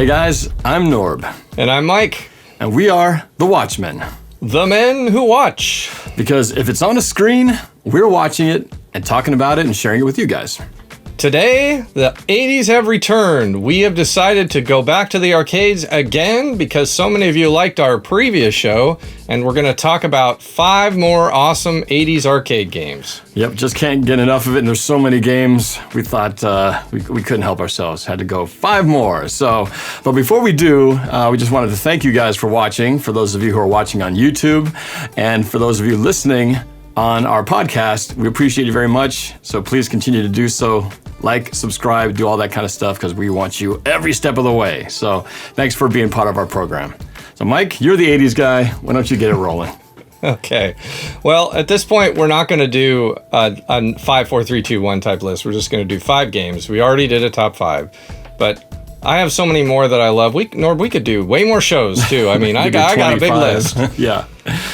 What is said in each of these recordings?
Hey guys, I'm Norb. And I'm Mike. And we are the Watchmen. The men who watch. Because if it's on a screen, we're watching it and talking about it and sharing it with you guys. Today, the 80s have returned. We have decided to go back to the arcades again because so many of you liked our previous show, and we're going to talk about 5 more awesome 80s arcade games. Yep, just can't get enough of it, and there's so many games, we thought we couldn't help ourselves. Had to go 5 more. So, but before we do, we just wanted to thank you guys for watching, for those of you who are watching on YouTube, and for those of you listening on our podcast. We appreciate you very much, so please continue to do so. Like, subscribe, do all that kind of stuff because we want you every step of the way. So thanks for being part of our program. So Mike, you're the 80s guy. Why don't you get it rolling? Okay. Well, at this point, we're not going to do a 5, 4, 3, 2, 1 type list. We're just going to do 5 games. We already did a top 5, but I have so many more that I love. Norb, we could do way more shows too. I mean, I got a big list. Yeah.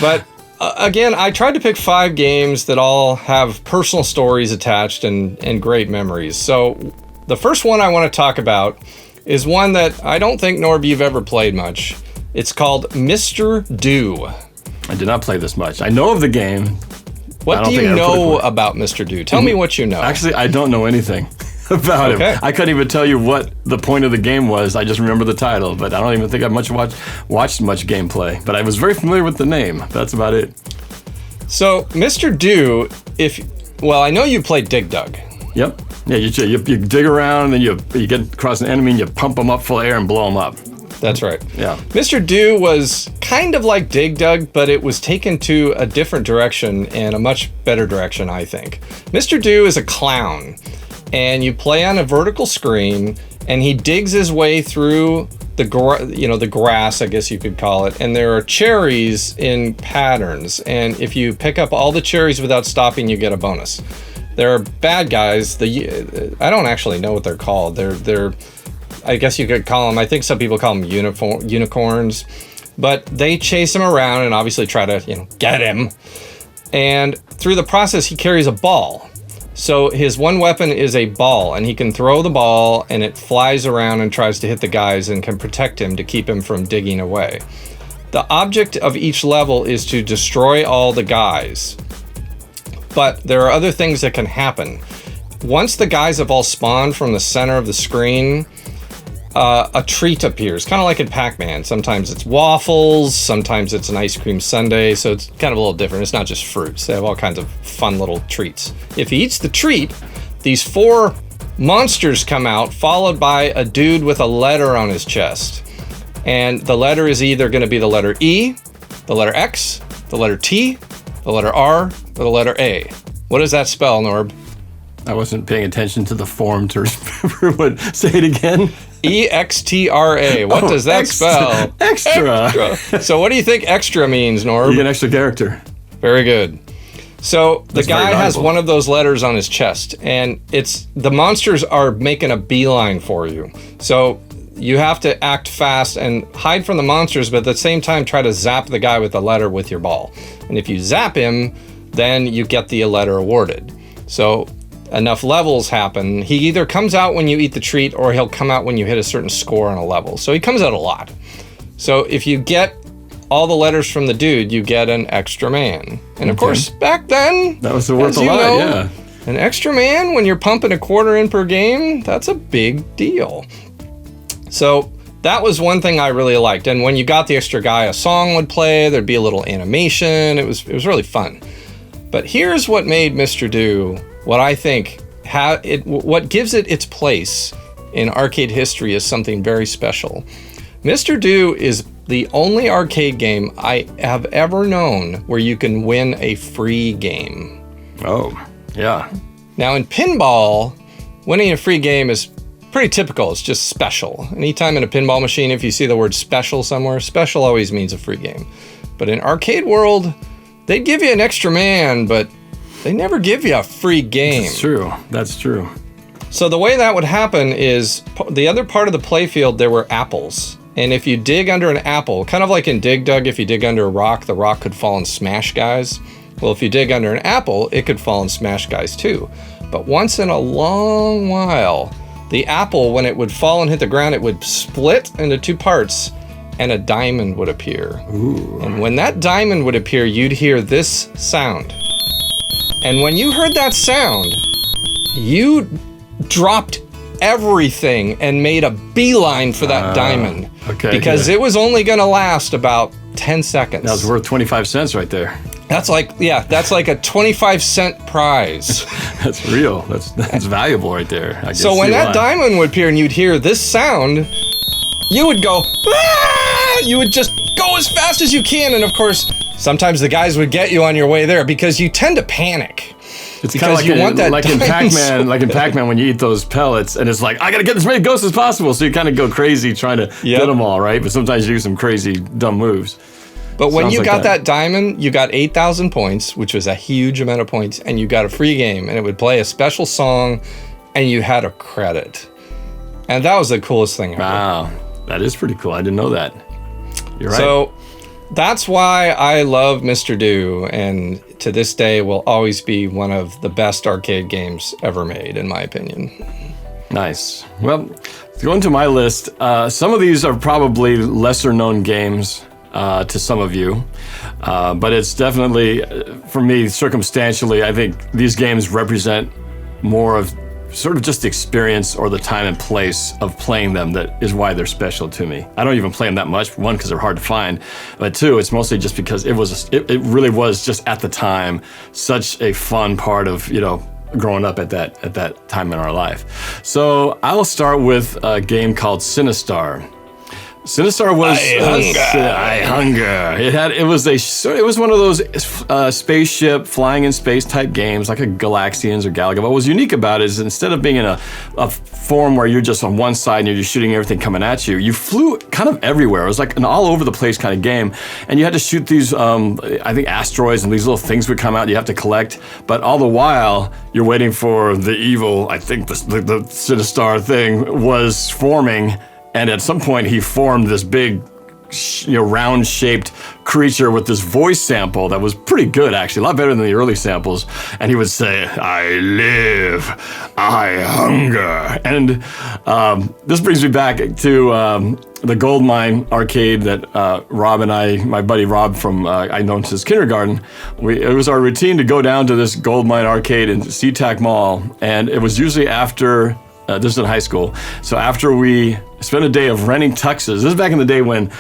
But again, I tried to pick 5 games that all have personal stories attached and great memories. So the first one I want to talk about is one that I don't think, Norb, you've ever played much. It's called Mr. Do. I did not play this much. I know of the game. What do you know about Mr. Do? Tell me what you know. Actually, I don't know anything about him. I couldn't even tell you what the point of the game was. I just remember the title, but I don't even think I've watched much gameplay. But I was very familiar with the name. That's about it. So, Mr. Do, I know you played Dig Dug. Yep. Yeah, you dig around, and then you get across an enemy, and you pump them up full of air and blow them up. That's right. Yeah. Mr. Do was kind of like Dig Dug, but it was taken to a different direction and a much better direction, I think. Mr. Do is a clown, and you play on a vertical screen, and he digs his way through the grass, I guess you could call it, and there are cherries in patterns, and if you pick up all the cherries without stopping, you get a bonus. There are bad guys. I don't actually know what they're called. They're I guess you could call them, I think some people call them unicorns, but they chase him around and obviously try to, get him. And through the process, he carries a ball. So his one weapon is a ball, and he can throw the ball and it flies around and tries to hit the guys and can protect him to keep him from digging away. The object of each level is to destroy all the guys. But there are other things that can happen. Once the guys have all spawned from the center of the screen, a treat appears, kind of like in Pac-Man. Sometimes it's waffles, sometimes it's an ice cream sundae, so it's kind of a little different. It's not just fruits. They have all kinds of fun little treats. If he eats the treat, these 4 monsters come out, followed by a dude with a letter on his chest. And the letter is either going to be the letter E, the letter X, the letter T, the letter R, or the letter A. What does that spell, Norb? I wasn't paying attention to the form to remember. Say it again. EXTRA. What does that spell? Extra. So what do you think extra means, Norb? You get an extra character. Very good. So the That's guy has one of those letters on his chest, and the monsters are making a beeline for you. So you have to act fast and hide from the monsters, but at the same time try to zap the guy with the letter with your ball. And if you zap him, then you get the letter awarded. So enough levels happen. He either comes out when you eat the treat, or he'll come out when you hit a certain score on a level. So he comes out a lot. So if you get all the letters from the dude, you get an extra man. And of course, back then, that was worth a lot, yeah. An extra man, when you're pumping a quarter in per game, that's a big deal. So that was one thing I really liked. And when you got the extra guy, a song would play, there'd be a little animation. It was really fun. But here's what made Mr. Do what I think what gives it its place in arcade history is something very special. Mr. Do is the only arcade game I have ever known where you can win a free game. Oh, yeah. Now in pinball, winning a free game is pretty typical. It's just special. Anytime in a pinball machine, if you see the word special somewhere, special always means a free game. But in arcade world, they'd give you an extra man, but they never give you a free game. That's true. So the way that would happen is the other part of the playfield, there were apples. And if you dig under an apple, kind of like in Dig Dug, if you dig under a rock, the rock could fall and smash guys. Well, if you dig under an apple, it could fall and smash guys too. But once in a long while, The apple, when it would fall and hit the ground, it would split into two parts, and a diamond would appear. Ooh. And when that diamond would appear, you'd hear this sound. And when you heard that sound, you dropped everything and made a beeline for that diamond. Okay. Because it was only going to last about 10 seconds. That was worth 25 cents right there. That's like a 25-cent prize. That's real. That's valuable right there. I So can when see that why. diamond would appear and you'd hear this sound, you would go, "Ah!" You would just go as fast as you can. And of course, sometimes the guys would get you on your way there because you tend to panic. It's because kind of like, you want that like in diamond Pac-Man, so like in Pac-Man when you eat those pellets and it's like, I gotta get as many ghosts as possible. So you kind of go crazy trying to get them all, right? But sometimes you do some crazy, dumb moves. But when Sounds you like got that. that diamond, you got 8,000 points, which was a huge amount of points, and you got a free game, and it would play a special song, and you had a credit. And that was the coolest thing ever. Wow. That is pretty cool. I didn't know that. You're right. So that's why I love Mr. Do, and to this day will always be one of the best arcade games ever made, in my opinion. Nice. Well, going to my list, some of these are probably lesser known games to some of you, but it's definitely, for me, circumstantially, I think these games represent more of sort of just the experience or the time and place of playing them that is why they're special to me. I don't even play them that much, one, because they're hard to find, but two, it's mostly just because it really was just at the time such a fun part of, growing up at that time in our life. So I will start with a game called Sinistar. Sinistar was I hunger. It was one of those spaceship flying in space type games like a Galaxians or Galaga. What was unique about it is instead of being in a form where you're just on one side and you're just shooting everything coming at you, you flew kind of everywhere. It was like an all over the place kind of game, and you had to shoot these I think asteroids, and these little things would come out you have to collect. But all the while you're waiting for the evil. I think the Sinistar thing was forming. And at some point, he formed this big, round-shaped creature with this voice sample that was pretty good, actually, a lot better than the early samples. And he would say, "I live, I hunger." And this brings me back to the Goldmine arcade that Rob and I, my buddy Rob from I've known since kindergarten, it was our routine to go down to this Goldmine arcade in SeaTac Mall, and it was usually after. This is in high school. So after we spent a day of renting tuxes, this is back in the day when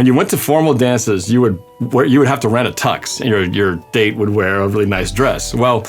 you went to formal dances, you would have to rent a tux, and your date would wear a really nice dress. Well,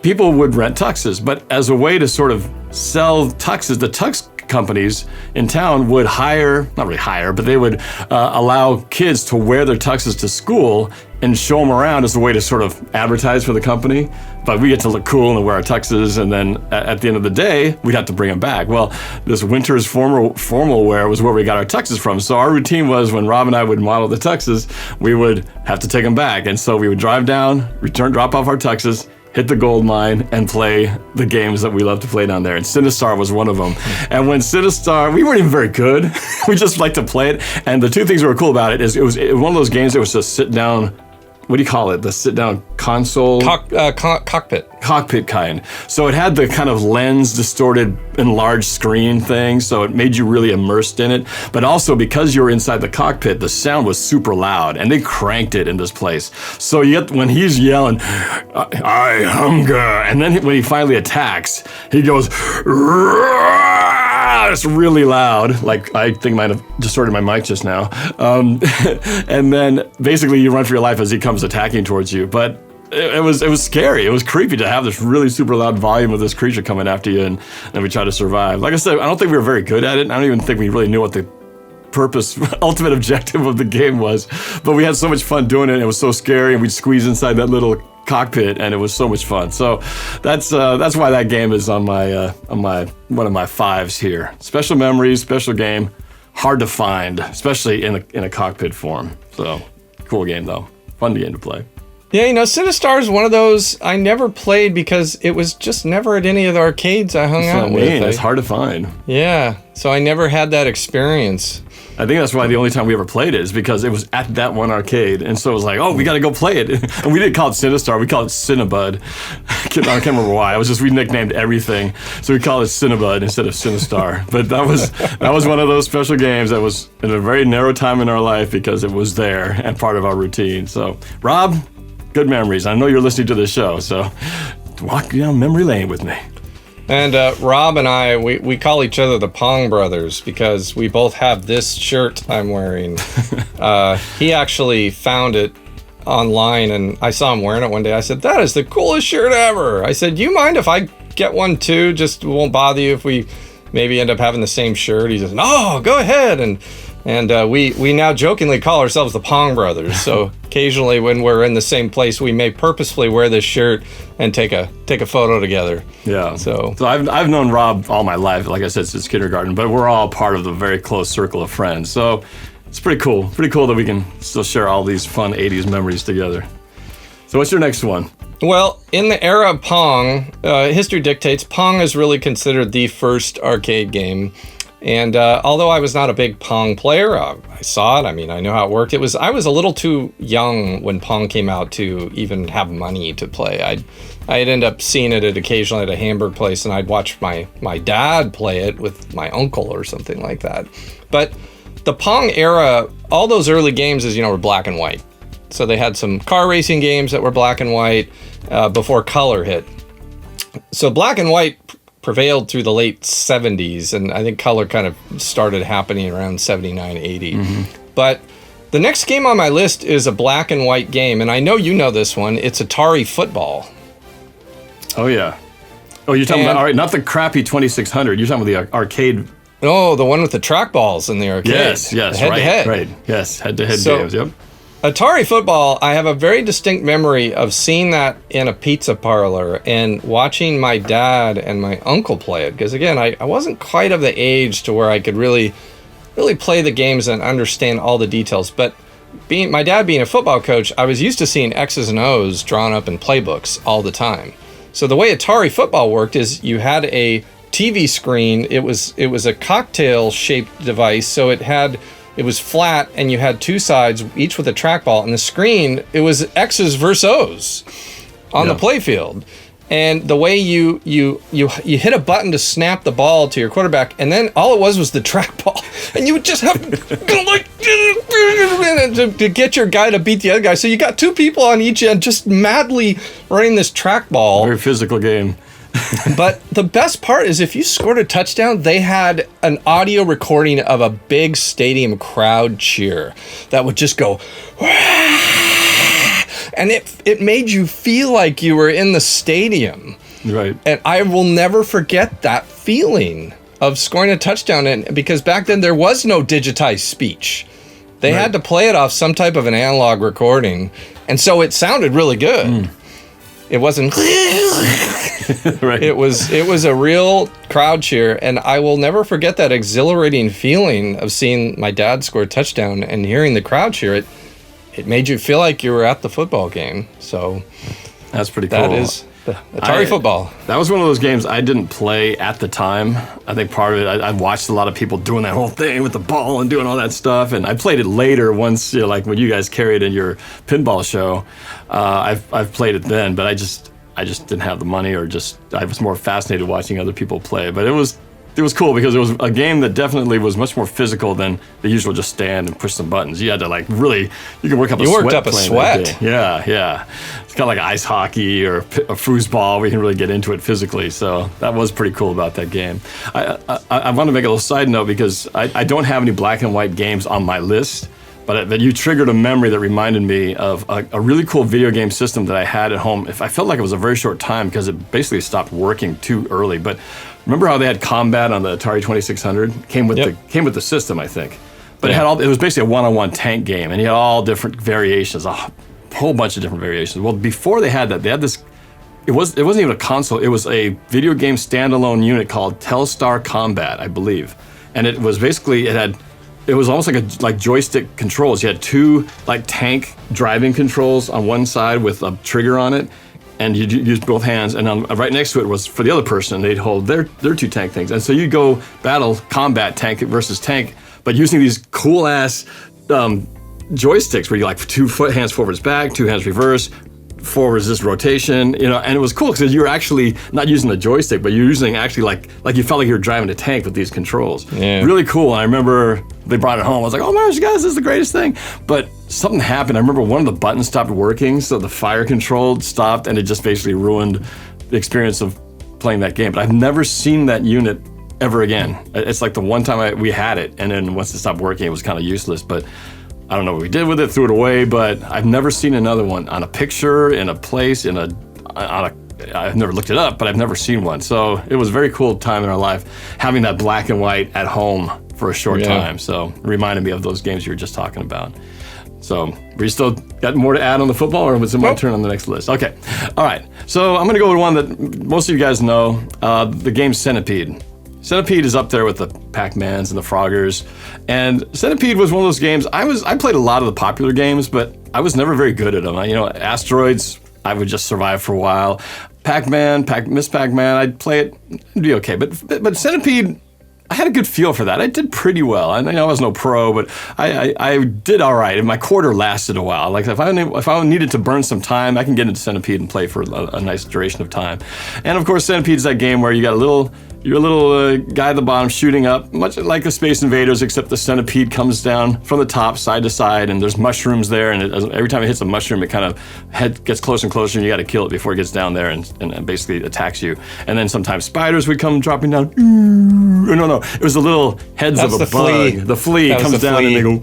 people would rent tuxes, but as a way to sort of sell tuxes, the tux companies in town would not really hire, but they would allow kids to wear their tuxes to school and show them around as a way to sort of advertise for the company. But we get to look cool and wear our tuxes, and then at the end of the day, we'd have to bring them back. Well, this winter's formal wear was where we got our tuxes from. So our routine was when Rob and I would model the tuxes, we would have to take them back. And so we would drive down, drop off our tuxes, hit the gold mine, and play the games that we love to play down there. And Sinistar was one of them. And when Sinistar, we weren't even very good. We just liked to play it. And the two things that were cool about it is it was one of those games that was just sit down. What do you call it? The sit-down console? Cockpit. Cockpit kind. So it had the kind of lens distorted enlarged screen thing, so it made you really immersed in it. But also because you were inside the cockpit, the sound was super loud, and they cranked it in this place. So when he's yelling, "I hunger," and then when he finally attacks, he goes, "Roar!" It's really loud. Like, I think I might have distorted my mic just now. And then basically you run for your life as he comes attacking towards you. But it was scary. It was creepy to have this really super loud volume of this creature coming after you, and then we try to survive. Like I said, I don't think we were very good at it. I don't even think we really knew what the ultimate objective of the game was. But we had so much fun doing it. It was so scary, and we'd squeeze inside that little cockpit, and it was so much fun. So that's why that game is on my one of my fives here. Special memories, special game, hard to find, especially in a cockpit form. So cool game though, fun game to play. Yeah, Sinistar is one of those I never played because it was just never at any of the arcades I hung out with. It's hard to find. Yeah, so I never had that experience. I think that's why the only time we ever played it is because it was at that one arcade. And so it was like, oh, we got to go play it. And we didn't call it Cinestar. We called it Cinebud. I can't remember why. We nicknamed everything. So we called it Cinebud instead of Cinestar. But that was one of those special games that was in a very narrow time in our life because it was there and part of our routine. So, Rob, good memories. I know you're listening to this show, so walk down memory lane with me. And Rob and I, we call each other the Pong brothers because we both have this shirt I'm wearing. He actually found it online, and I saw him wearing it one day. I said, that is the coolest shirt ever. I said, you mind if I get one too? Just won't bother you if we maybe end up having the same shirt. He says, no, go ahead. And we now jokingly call ourselves the Pong brothers. So occasionally when we're in the same place, we may purposefully wear this shirt and take a photo together. Yeah. So I've known Rob all my life, like I said, since kindergarten, but we're all part of the very close circle of friends. So it's pretty cool. Pretty cool that we can still share all these fun 80s memories together. So what's your next one? Well, in the era of Pong, history dictates Pong is really considered the first arcade game. And although I was not a big Pong player, I saw it. I mean, I know how it worked. I was a little too young when Pong came out to even have money to play. I'd end up seeing it occasionally at a Hamburg place, and I'd watch my dad play it with my uncle or something like that. But the Pong era, all those early games, as you know, were black and white. So they had some car racing games that were black and white before color hit. So black and white prevailed through the late 70s, and I think color kind of started happening around 79, 80. Mm-hmm. But the next game on my list is a black and white game, and I know you know this one. It's Atari Football. Oh, yeah. Oh, you're talking about, all right, not the crappy 2600. You're talking about the arcade. Oh, the one with the trackballs in the arcade. Yes, head-to-head. Right. Yes, head-to-head games, yep. Atari Football, I have a very distinct memory of seeing that in a pizza parlor and watching my dad and my uncle play it. Because again, I wasn't quite of the age to where I could really play the games and understand all the details. But my dad being a football coach, I was used to seeing X's and O's drawn up in playbooks all the time. So the way Atari Football worked is you had a TV screen. It was a cocktail-shaped device, so it was flat, and you had two sides, each with a trackball. And the screen, it was X's versus O's on the playfield. And the way you hit a button to snap the ball to your quarterback, and then all it was the trackball. And you would just have to get your guy to beat the other guy. So you got two people on each end just madly running this trackball. Very physical game. But the best part is if you scored a touchdown, they had an audio recording of a big stadium crowd cheer that would just go, Wah! And it made you feel like you were in the stadium. Right. And I will never forget that feeling of scoring a touchdown. And because back then there was no digitized speech. They had to play it off some type of an analog recording. And so it sounded really good. Mm. It wasn't right. It was a real crowd cheer, and I will never forget that exhilarating feeling of seeing my dad score a touchdown and hearing the crowd cheer. It made you feel like you were at the football game. So that's pretty cool. That is the Atari Football. That was one of those games I didn't play at the time. I think part of it, I watched a lot of people doing that whole thing with the ball and doing all that stuff, and I played it later once, like when you guys carried in your pinball show. I've played it then, but I just didn't have the money, or I was more fascinated watching other people play. But it was cool because it was a game that definitely was much more physical than the usual just stand and push some buttons. You had to you could work up a sweat. You worked up a sweat. Yeah. It's kind of like ice hockey or a foosball where you can really get into it physically. So that was pretty cool about that game. I want to make a little side note because I don't have any black and white games on my list. But you triggered a memory that reminded me of a really cool video game system that I had at home. I felt like it was a very short time because it basically stopped working too early. But remember how they had Combat on the Atari 2600? Came with the system, I think. But it was basically a one-on-one tank game, and you had all different variations, a whole bunch of different variations. Well, before they had that, they had this. It wasn't even a console. It was a video game standalone unit called Telstar Combat, I believe, and it was basically It was almost like joystick controls. You had two tank driving controls on one side with a trigger on it, and you'd use both hands, and right next to it was for the other person. They'd hold their 2 tank things, and so you go battle combat tank versus tank, but using these cool ass joysticks where you like 2 hands forwards back, 2 hands reverse, forwards this rotation, and it was cool because you were actually not using the joystick, but you're using actually like you felt like you were driving a tank with these controls. Yeah. Really cool. And I remember they brought it home. I was like, oh my gosh, guys, this is the greatest thing. But something happened. I remember one of the buttons stopped working, so the fire control stopped, and it just basically ruined the experience of playing that game. But I've never seen that unit ever again. It's like the one time we had it, and then once it stopped working, it was kind of useless. But I don't know what we did with it, threw it away, but I've never seen another one on a picture, in a place, I've never looked it up, but I've never seen one. So it was a very cool time in our life, having that black and white at home for a short time. So it reminded me of those games you were just talking about. So we still got more to add on the football, or was it my turn on the next list? Okay, all right. So I'm gonna go with one that most of you guys know, the game Centipede. Centipede is up there with the Pac-Mans and the Froggers, and Centipede was one of those games. I played a lot of the popular games, but I was never very good at them. Asteroids, I would just survive for a while. Pac-Man, Miss Pac-Man, I'd play it, it'd be okay. But Centipede, I had a good feel for that. I did pretty well. I was no pro, but I did all right. And my quarter lasted a while. Like if I needed to burn some time, I can get into Centipede and play for a nice duration of time. And of course, Centipede is that game where you're a little guy at the bottom shooting up, much like the Space Invaders, except the Centipede comes down from the top, side to side, and there's mushrooms there, and every time it hits a mushroom, it kind of gets closer and closer, and you got to kill it before it gets down there and basically attacks you. And then sometimes spiders would come dropping down. No, it was the little heads of a bug. Flea. The flea comes down and they go.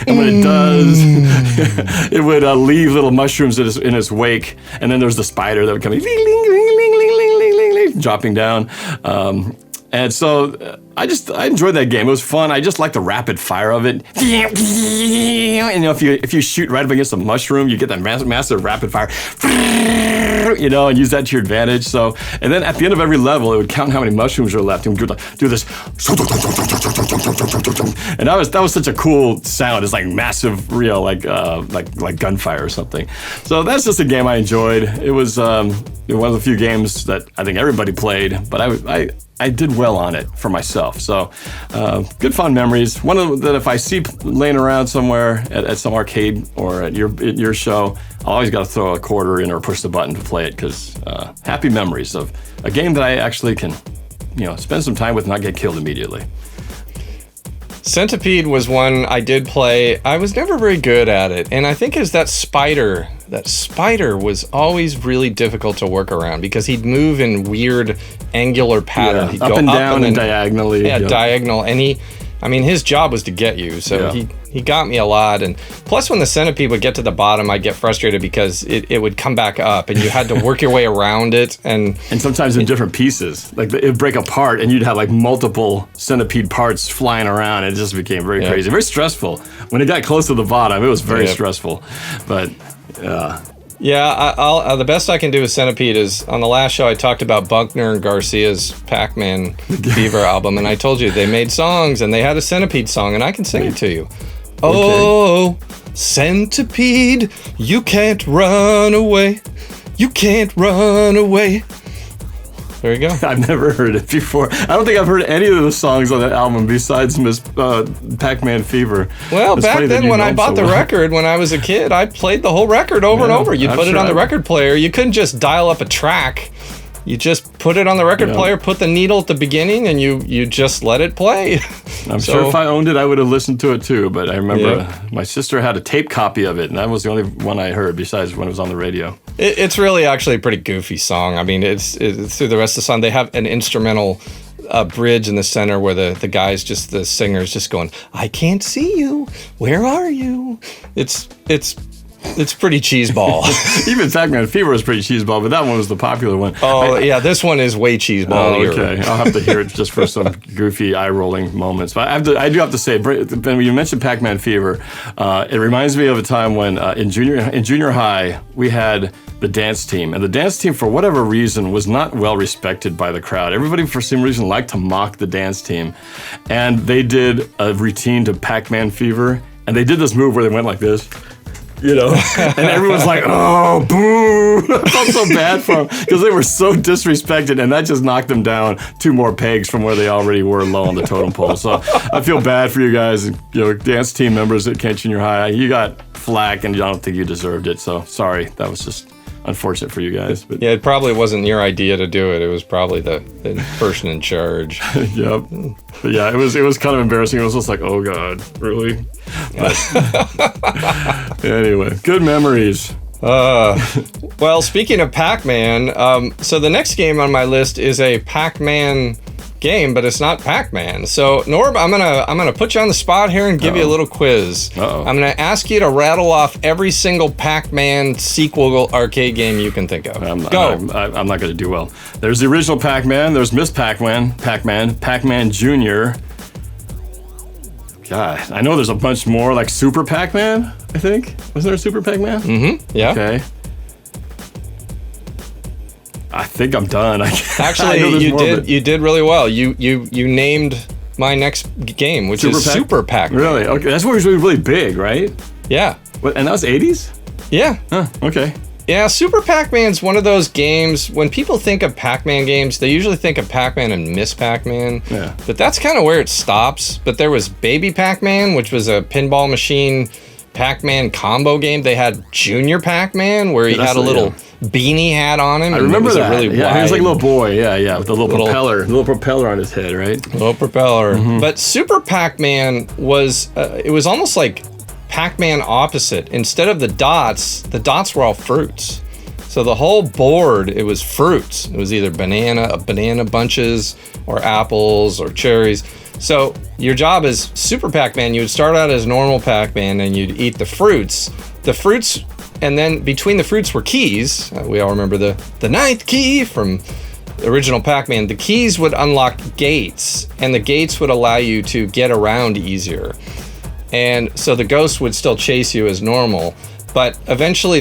And when it does, it would leave little mushrooms in its wake, and then there's the spider that would come dropping down. And so I enjoyed that game. It was fun. I just liked the rapid fire of it. And if you shoot right up against a mushroom, you get that massive rapid fire. And use that to your advantage. So, and then at the end of every level, it would count how many mushrooms are left, and we would do this. And that was such a cool sound. It's like massive, real, like gunfire or something. So that's just a game I enjoyed. It was one of the few games that I think everybody played, but I did well on it for myself. So good fun memories. One of them that if I see laying around somewhere at some arcade or at your show, I always got to throw a quarter in or push the button to play it, because happy memories of a game that I actually can, spend some time with and not get killed immediately. Centipede was one I did play. I was never very good at it, and I think it's that spider. That spider was always really difficult to work around because he'd move in weird angular pattern. He'd up go and up down and diagonally. Yeah, diagonal. And his job was to get you, so he got me a lot. And plus, when the centipede would get to the bottom, I'd get frustrated because it would come back up, and you had to work your way around it. And sometimes in different pieces, like it'd break apart, and you'd have like multiple centipede parts flying around. It just became very crazy, very stressful. When it got close to the bottom, it was very stressful. But the best I can do with Centipede is, on the last show I talked about Buckner and Garcia's Pac-Man Fever album, and I told you they made songs, and they had a Centipede song, and I can sing it to you. Okay. Oh, Centipede, you can't run away. You can't run away. There you go. I've never heard it before. I don't think I've heard any of the songs on that album besides Miss Pac-Man Fever. Well, back then when I bought the record when I was a kid, I played the whole record over and over. You'd put it on the record player. You couldn't just dial up a track. You just put it on the record player, put the needle at the beginning, and you just let it play. I'm sure if I owned it, I would have listened to it too. But I remember my sister had a tape copy of it, and that was the only one I heard besides when it was on the radio. It's really actually a pretty goofy song. I mean, it's through the rest of the song. They have an instrumental bridge in the center where the guy's the singer's just going, "I can't see you. Where are you?" It's pretty cheeseball. Even Pac-Man Fever was pretty cheeseball, but that one was the popular one. Oh, this one is way cheeseball. Oh, okay. I'll have to hear it just for some goofy eye-rolling moments. But I do have to say, when you mentioned Pac-Man Fever, it reminds me of a time when in junior high, we had the dance team. And the dance team, for whatever reason, was not well respected by the crowd. Everybody, for some reason, liked to mock the dance team. And they did a routine to Pac-Man Fever, and they did this move where they went like this. you know, and everyone's like, oh, boo. I felt so bad for them because they were so disrespected, and that just knocked them down 2 more pegs from where they already were low on the totem pole. So I feel bad for you guys, you know, dance team members at Kent Junior High. You got flack, and I don't think you deserved it. So sorry, that was just unfortunate for you guys. But Yeah, it probably wasn't your idea to do it. It was probably the person in charge. Yep. But yeah, it was kind of embarrassing. It was just like, oh God, really? But anyway, good memories. Well, speaking of Pac-Man, so the next game on my list is a Pac-Man game, but it's not Pac-Man. So Norb, I'm gonna put you on the spot here and give you a little quiz. I'm gonna ask you to rattle off every single Pac-Man sequel arcade game you can think of. Go. I'm not gonna do well. There's the original Pac-Man. There's Miss Pac-Man, Pac-Man Junior. God, I know there's a bunch more, like Super Pac-Man, I think. Was there a Super Pac-Man? Mm-hmm. Yeah. Okay. I think I'm done. Actually, you did really well. You named my next game, which is Super Pac-Man. Really? Okay, that's what was really big, right? Yeah. What, and that was 80s? Yeah. Huh, okay. Yeah, Super Pac-Man's one of those games, when people think of Pac-Man games, they usually think of Pac-Man and Miss Pac-Man. Yeah. But that's kind of where it stops. But there was Baby Pac-Man, which was a pinball machine Pac-Man combo game. They had Junior Pac-Man, where he had a little beanie hat on him. I remember that. Really he was like a little boy. Yeah, with the little propeller on his head, right? Little propeller. Mm-hmm. But Super Pac-Man was, it was almost like Pac-Man opposite. Instead of the dots were all fruits. So the whole board, it was fruits. It was either banana bunches or apples or cherries. So your job as Super Pac-Man, you would start out as normal Pac-Man and you'd eat the fruits. And then between the fruits were keys. We all remember the ninth key from the original Pac-Man. The keys would unlock gates, and the gates would allow you to get around easier. And so the ghost would still chase you as normal, but eventually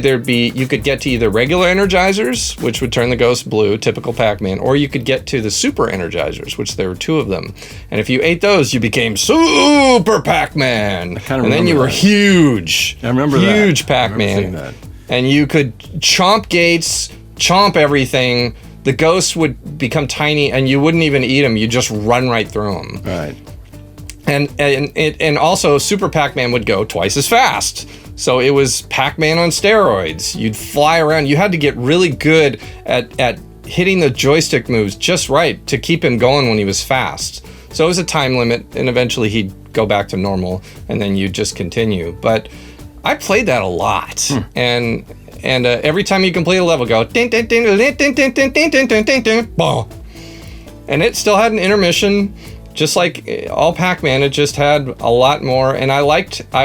you could get to either regular energizers, which would turn the ghost blue, typical Pac-Man, or you could get to the super energizers, which there were 2 of them. And if you ate those, you became Super Pac-Man. And then you were huge. I remember huge Pac-Man. And you could chomp gates, chomp everything. The ghosts would become tiny, and you wouldn't even eat them. You just run right through them. Right. And also Super Pac-Man would go twice as fast. So it was Pac-Man on steroids. You'd fly around. You had to get really good at hitting the joystick moves just right to keep him going when he was fast. So it was a time limit, and eventually he'd go back to normal, and then you'd just continue. But I played that a lot, and every time you complete a level, go ding ding ding ding ding ding ding ding ding ding ding ding, boom. And it still had an intermission. Just like all Pac-Man, it just had a lot more, and I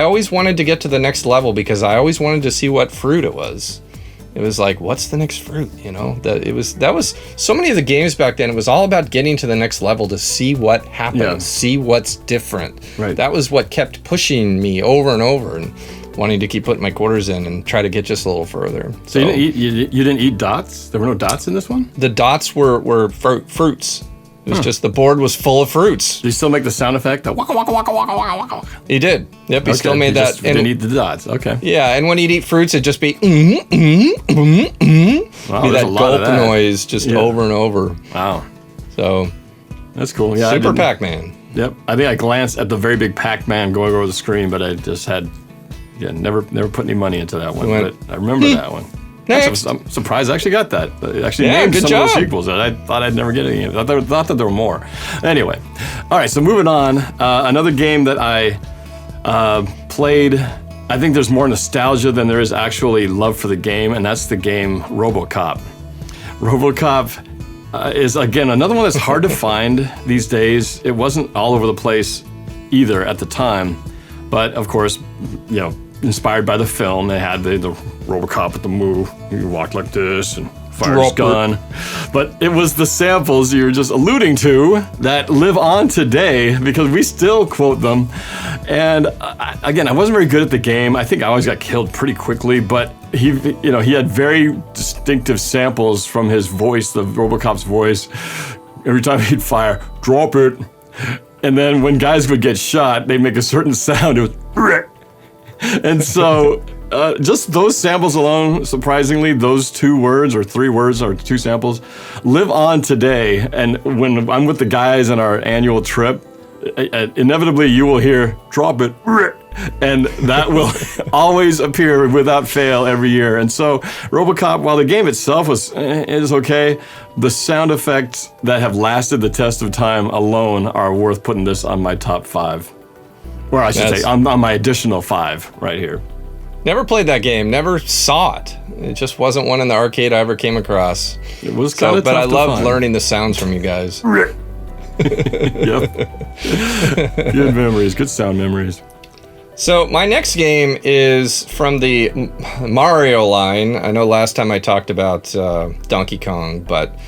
always wanted to get to the next level because I always wanted to see what fruit it was. It was like, what's the next fruit, you know? That was so many of the games back then, it was all about getting to the next level to see what happens, see what's different. Right. That was what kept pushing me over and over and wanting to keep putting my quarters in and try to get just a little further. So you didn't eat dots? There were no dots in this one? The dots were fruits. It was just the board was full of fruits. Do you still make the sound effect? The waka waka waka waka waka waka. He did. Yep, he still made that. Just didn't eat the dots. Okay. Yeah, and when he'd eat fruits, it'd just be Wow, be there's that a lot gulp of that. noise just over and over. Wow. So That's cool. Yeah. Super Pac-Man. Yep. I think I glanced at the very big Pac-Man going over the screen, but I just had never put any money into that one. But I remember that one. Next. I'm surprised I actually got that. I actually Yeah, named good some job. of the sequels that I thought I'd never get any. I thought that there were more. Anyway, all right. So moving on, another game that I played. I think there's more nostalgia than there is actually love for the game, and that's the game Robocop. Robocop is again another one that's hard to find these days. It wasn't all over the place either at the time, but of course, you know, inspired by the film, they had the Robocop with the move. You walk like this and fire his gun. But it was the samples you were just alluding to that live on today because we still quote them. And again, I wasn't very good at the game. I think I always got killed pretty quickly, but he had very distinctive samples from his voice, the Robocop's voice. Every time he'd fire, drop it. And then when guys would get shot, they'd make a certain sound. It was and so just those samples alone, surprisingly, those 2 words or 3 words or 2 samples live on today. And when I'm with the guys on our annual trip, inevitably you will hear, drop it, and that will always appear without fail every year. And so Robocop, while the game itself is okay, the sound effects that have lasted the test of time alone are worth putting this on my top 5. Or I should say, on my additional 5 right here. Never played that game, never saw it. It just wasn't one in the arcade I ever came across. It was kind of tough but I to loved find. learning the sounds from you guys. Yep. Good memories, good sound memories. So my next game is from the Mario line. I know last time I talked about Donkey Kong, but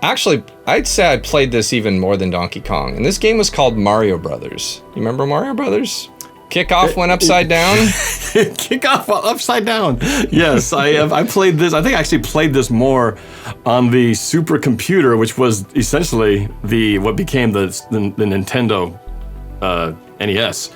actually I'd say I played this even more than Donkey Kong. And this game was called Mario Brothers. You remember Mario Brothers? Kickoff went upside down. Kickoff upside down. Yes, I played this. I think I actually played this more on the supercomputer, which was essentially what became the Nintendo NES.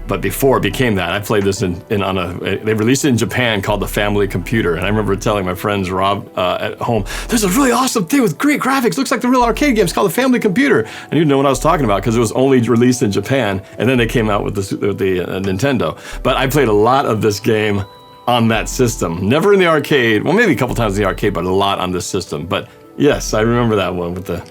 But before it became that, I played this they released it in Japan called the Family Computer. And I remember telling my friends, Rob, at home, there's a really awesome thing with great graphics. Looks like the real arcade game. It's called the Family Computer. And you didn't know what I was talking about because it was only released in Japan. And then they came out with the Nintendo. But I played a lot of this game on that system. Never in the arcade. Well, maybe a couple times in the arcade, but a lot on this system. But yes, I remember that one with the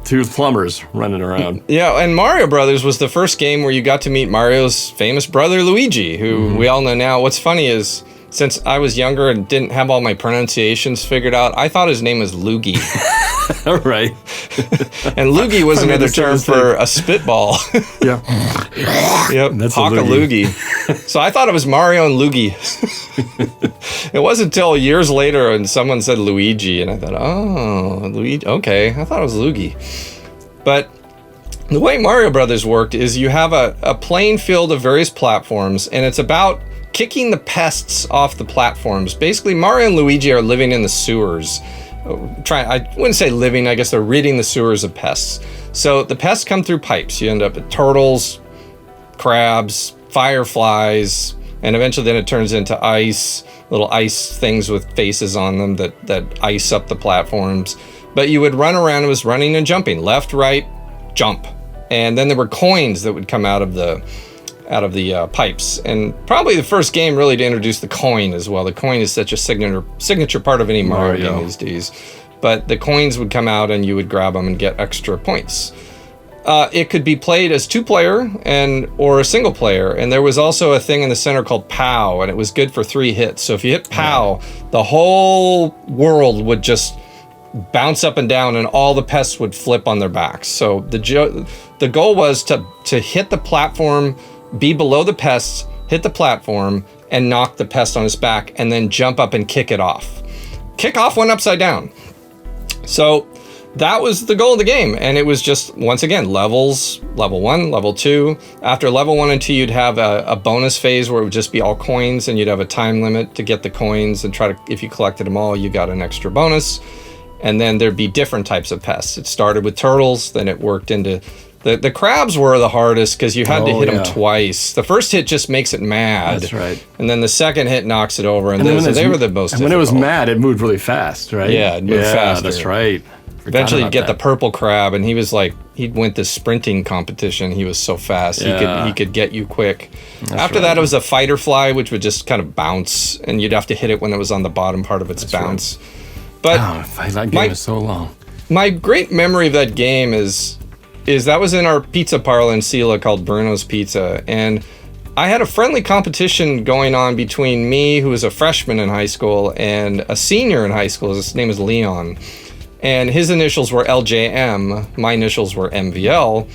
2 plumbers running around. Yeah, and Mario Brothers was the first game where you got to meet Mario's famous brother Luigi, who we all know now. What's funny is, since I was younger and didn't have all my pronunciations figured out, I thought his name was Lugi. Right. And Lugi was another term for a spitball. Yeah. Yep, That's Hawk a Lugi. So I thought it was Mario and Lugi. It wasn't until years later and someone said Luigi, and I thought, oh, Luigi, okay. I thought it was Lugi. But the way Mario Brothers worked is you have a playing field of various platforms, and it's about kicking the pests off the platforms. Basically, Mario and Luigi are living in the sewers. I wouldn't say living, I guess they're ridding the sewers of pests. So the pests come through pipes. You end up with turtles, crabs, fireflies, and eventually then it turns into ice, little ice things with faces on them that ice up the platforms. But you would run around, it was running and jumping, left, right, jump. And then there were coins that would come out of the pipes. And probably the first game really to introduce the coin as well. The coin is such a signature part of any Mario game these days. But the coins would come out and you would grab them and get extra points. It could be played as 2-player or a single player. And there was also a thing in the center called POW, and it was good for 3 hits. So if you hit POW, the whole world would just bounce up and down and all the pests would flip on their backs. So the goal was to hit the platform, be below the pests, hit the platform, and knock the pest on its back, and then jump up and kick it off. Kickoff went upside down. So that was the goal of the game, and it was just, once again, levels, level 1, level 2. After level 1 and 2, you'd have a bonus phase where it would just be all coins, and you'd have a time limit to get the coins, and if you collected them all, you got an extra bonus. And then there'd be different types of pests. It started with turtles, then it worked into... The crabs were the hardest because you had to hit them twice. The first hit just makes it mad. That's right. And then the second hit knocks it over, and they were the most difficult. When it was mad, it moved really fast, right? Yeah, it moved faster. That's right. Eventually you'd get the purple crab, and he was like, he'd went this sprinting competition. He was so fast. He could get you quick. After that, it was a fighter fly, which would just kind of bounce, and you'd have to hit it when it was on the bottom part of its bounce. Right. But that game is so long. My great memory of that game is that was in our pizza parlor in Sela called Bruno's Pizza, and I had a friendly competition going on between me, who was a freshman in high school, and a senior in high school. His name is Leon, and his initials were LJM. My initials were MVL,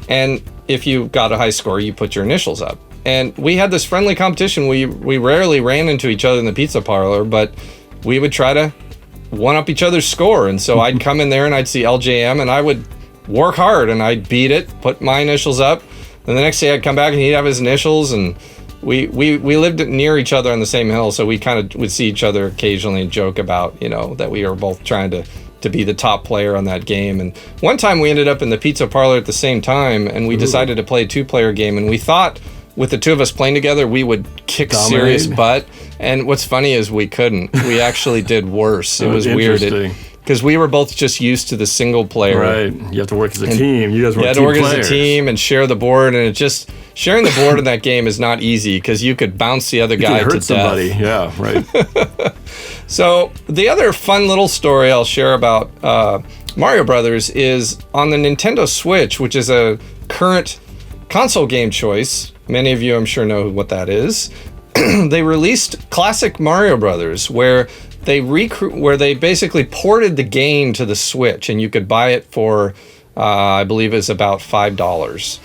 and if you got a high score, you put your initials up. And we had this friendly competition. We rarely ran into each other in the pizza parlor, but we would try to one-up each other's score. And so I'd come in there and I'd see LJM, and I would work hard and I'd beat it, put my initials up. Then the next day I'd come back and he'd have his initials, and we lived near each other on the same hill, so we kind of would see each other occasionally and joke about, that we were both trying to be the top player on that game. And one time we ended up in the pizza parlor at the same time, and we decided to play a 2-player game, and we thought with the two of us playing together, we would kick Dominate. serious butt. And what's funny is we couldn't. We actually did worse. It was weird. Because we were both just used to the single player. Right. You have to work as a team. You guys were You had to work as a team and share the board. And it just, sharing the board in that game is not easy because you could bounce the other guy to death. Somebody. Yeah, right. So the other fun little story I'll share about Mario Brothers is on the Nintendo Switch, which is a current console game choice. Many of you, I'm sure, know what that is. They released Classic Mario Brothers, where they basically ported the game to the Switch, and you could buy it for, I believe it's about $5.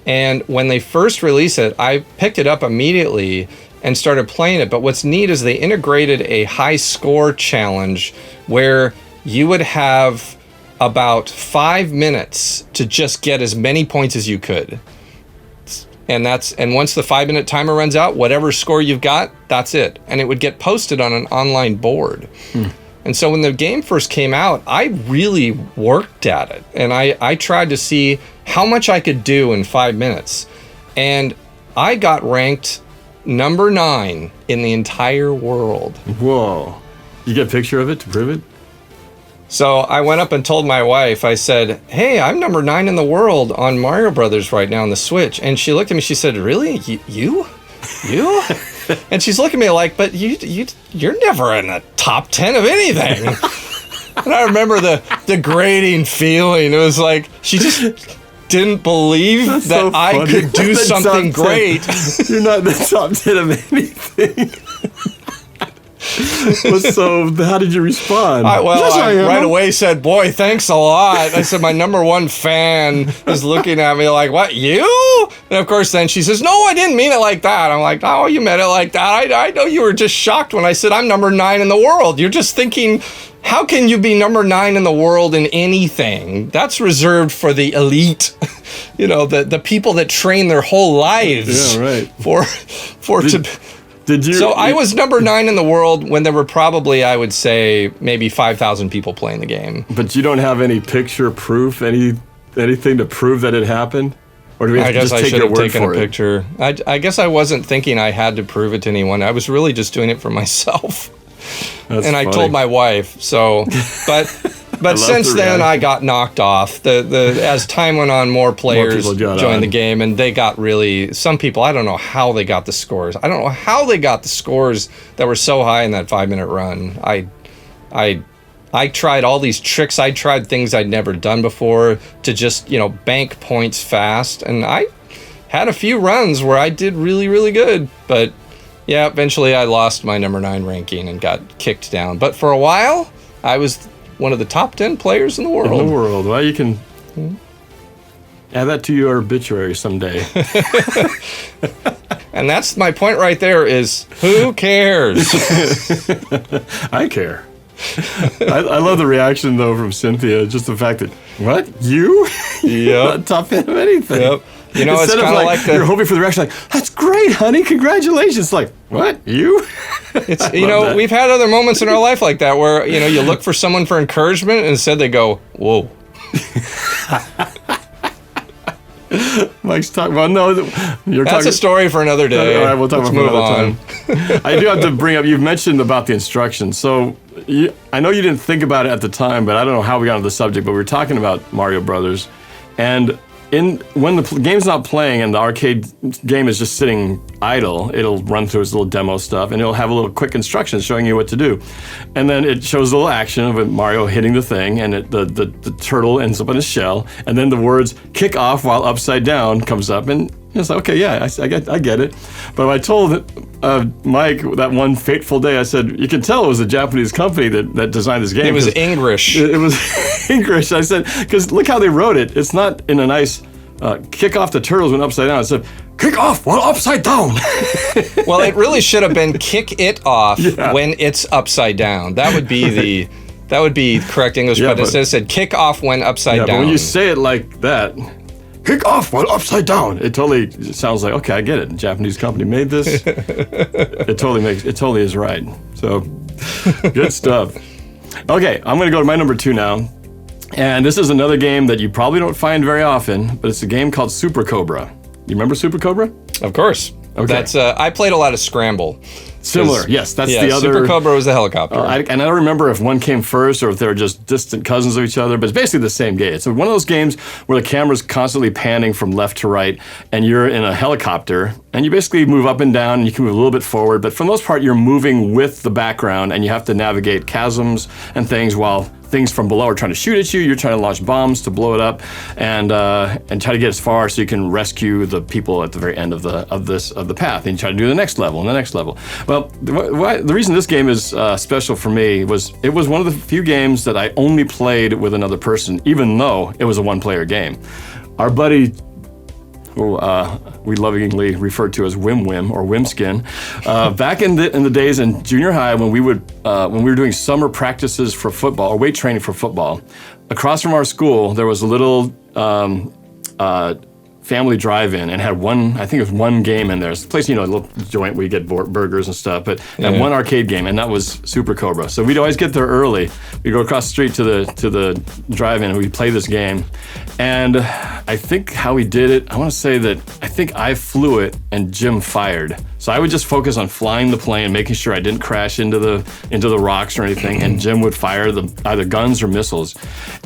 And when they first released it, I picked it up immediately and started playing it. But what's neat is they integrated a high score challenge where you would have about 5 minutes to just get as many points as you could. And once the 5-minute timer runs out, whatever score you've got, that's it. And it would get posted on an online board. And so when the game first came out, I really worked at it. And I tried to see how much I could do in 5 minutes. And I got ranked number 9 in the entire world. Whoa. You get a picture of it to prove it? So I went up and told my wife, I said, hey, I'm number 9 in the world on Mario Brothers right now on the Switch. And she looked at me, she said, really? You? And she's looking at me like, but you're never in the top 10 of anything. And I remember the degrading feeling. It was like, she just didn't believe that I could do something great. You're not in the top 10 of anything. So how did you respond? I right away said, boy, thanks a lot. I said, my number 1 fan is looking at me like, what, you? And of course, then she says, no, I didn't mean it like that. I'm like, oh, you meant it like that. I know you were just shocked when I said I'm number 9 in the world. You're just thinking, how can you be number 9 in the world in anything? That's reserved for the elite. You know, the people that train their whole lives. Yeah, right. So I was number 9 in the world when there were probably, I would say, maybe 5,000 people playing the game. But you don't have any picture proof, anything to prove that it happened? Or do we have to just take your word for it? I guess I should have taken a picture. I guess I wasn't thinking I had to prove it to anyone. I was really just doing it for myself. That's and funny. I told my wife. So, but since then I got knocked off. As time went on, more players joined the game, and they got really. Some people, I don't know how they got the scores. I don't know how they got the scores that were so high in that 5-minute run. I tried all these tricks. I tried things I'd never done before to just bank points fast, and I had a few runs where I did really, really good, but. Yeah, eventually I lost my number 9 ranking and got kicked down. But for a while, I was one of the top 10 players in the world. In the world. Well, you can add that to your obituary someday. And that's my point right there is, who cares? I care. I love the reaction, though, from Cynthia. Just the fact that, what? You? Yep. Not top 10 of anything. Yep. You know, Instead it's kind of like you're hoping for the reaction, like, that's great, honey, congratulations. Like, what, you? It's we've had other moments in our life like that where you look for someone for encouragement, and instead they go, whoa. Mike's talking. Well, no, that's a story for another day. All right, we'll talk about it another time. I do have to bring up. You've mentioned about the instructions, so I know you didn't think about it at the time, but I don't know how we got into the subject. But we were talking about Mario Brothers, and when the game's not playing and the arcade game is just sitting idle, it'll run through its little demo stuff and it'll have a little quick instructions showing you what to do. And then it shows a little action of Mario hitting the thing, and the turtle ends up in a shell, and then the words "kick off while upside down" comes up, and it's like, okay, yeah, I get it. But I told Mike that one fateful day, I said, you can tell it was a Japanese company that designed this game. It was English. It was English. I said, because look how they wrote it. It's not in a nice kick off the turtles when upside down. It said, kick off while upside down. Well, it really should have been kick it off when it's upside down. That would be correct English, but instead it said kick off when upside down. But when you say it like that, kick off while upside down, it totally sounds like, okay, I get it. The Japanese company made this. It totally is right. So, good stuff. Okay, I'm going to go to my number 2 now. And this is another game that you probably don't find very often, but it's a game called Super Cobra. You remember Super Cobra? Of course. Okay. That's I played a lot of Scramble. Similar, yes. That's the other. Super Cobra was the helicopter. And I don't remember if one came first or if they were just distant cousins of each other, but it's basically the same game. It's one of those games where the camera's constantly panning from left to right, and you're in a helicopter, and you basically move up and down, and you can move a little bit forward, but for the most part, you're moving with the background, and you have to navigate chasms and things while things from below are trying to shoot at you. You're trying to launch bombs to blow it up, and try to get as far so you can rescue the people at the very end of the path. And you try to do the next level and the next level. Well, the reason this game is special for me was it was one of the few games that I only played with another person, even though it was a one-player game. Our buddy, who we lovingly referred to as Whim Whim or Whimskin, back in the days in junior high when we were doing summer practices for football or weight training for football, across from our school there was a little family drive-in and had I think it was one game in there. It's a place, a little joint where you get burgers and stuff, but and one arcade game, and that was Super Cobra. So we'd always get there early. We'd go across the street to the drive-in and we'd play this game. And I think how we did it, I want to say that I think I flew it and Jim fired. So I would just focus on flying the plane, making sure I didn't crash into the rocks or anything, and Jim would fire either guns or missiles.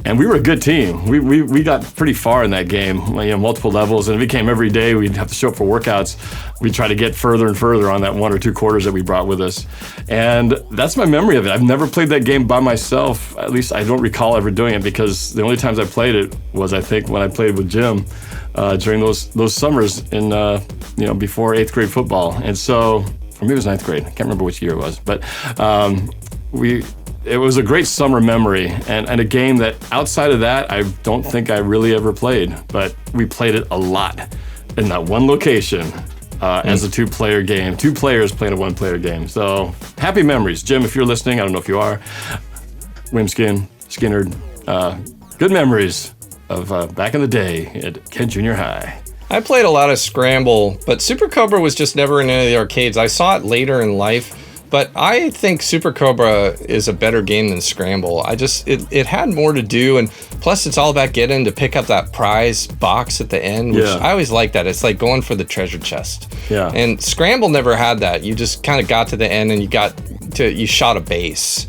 And we were a good team. We got pretty far in that game, multiple levels, and it became every day we'd have to show up for workouts. We'd try to get further and further on that 1 or 2 quarters that we brought with us. And that's my memory of it. I've never played that game by myself. At least I don't recall ever doing it, because the only times I played it was, I think, when I played with Jim during those summers in before 8th grade football. And so, or maybe it was 9th grade. I can't remember which year it was, but it was a great summer memory, and a game that outside of that I don't think I really ever played, but we played it a lot in that one location as a 2-player game. 2 players playing a 1-player game. So happy memories, Jim. If you're listening, I don't know if you are. Whimskin, Skinner, good memories of back in the day at Kent Junior High. I played a lot of Scramble, but Super Cobra was just never in any of the arcades. I saw it later in life, but I think Super Cobra is a better game than Scramble. It had more to do, and plus it's all about getting to pick up that prize box at the end, which I always like that. It's like going for the treasure chest. Yeah. And Scramble never had that. You just kind of got to the end and you shot a base,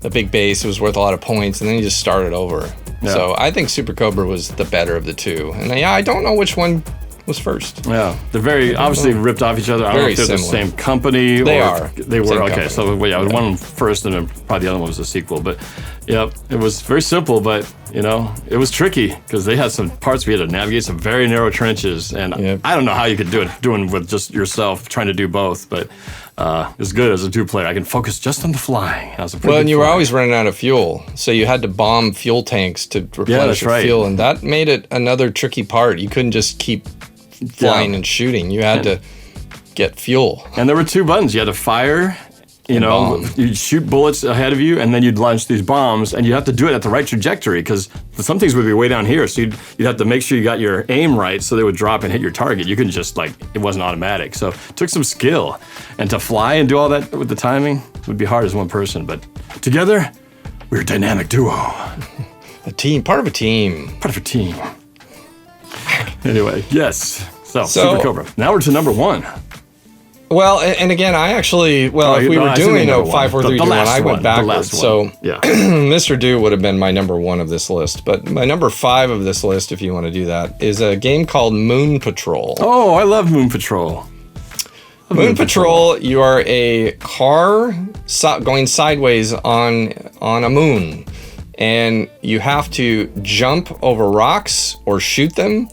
a big base. It was worth a lot of points, and then you just started over. Yeah. So I think Super Cobra was the better of the two. And I don't know which one was first. Yeah, they're very obviously ripped off each other. I don't know if they're the same company. They are. They were, okay. Company. So one first and then probably the other one was a sequel. But yeah, it was very simple, but it was tricky because they had some parts we had to navigate some very narrow trenches, and I don't know how you could do it doing with just yourself trying to do both, but it's good as a 2-player. I can focus just on the flying. And you were always running out of fuel, so you had to bomb fuel tanks to replenish your fuel, and that made it another tricky part. You couldn't just keep flying and shooting. You had to get fuel. And there were 2 buttons. You had to fire, you'd shoot bullets ahead of you, and then you'd launch these bombs, and you have to do it at the right trajectory, because some things would be way down here, so you'd have to make sure you got your aim right so they would drop and hit your target. You couldn't just, it wasn't automatic. So it took some skill. And to fly and do all that with the timing would be hard as one person, but together, we're a dynamic duo. A team, part of a team. Part of a team. Anyway, yes. So Super Cobra. Now we're to number 1. Well, and again, I actually, if we were doing a 5, 4, 3, 2, 1, I went backwards. So Mr. Do would have been my number 1 of this list. But my number 5 of this list, if you want to do that, is a game called Moon Patrol. Oh, I love Moon Patrol. Moon Patrol, you are a car going sideways on a moon. And you have to jump over rocks or shoot them.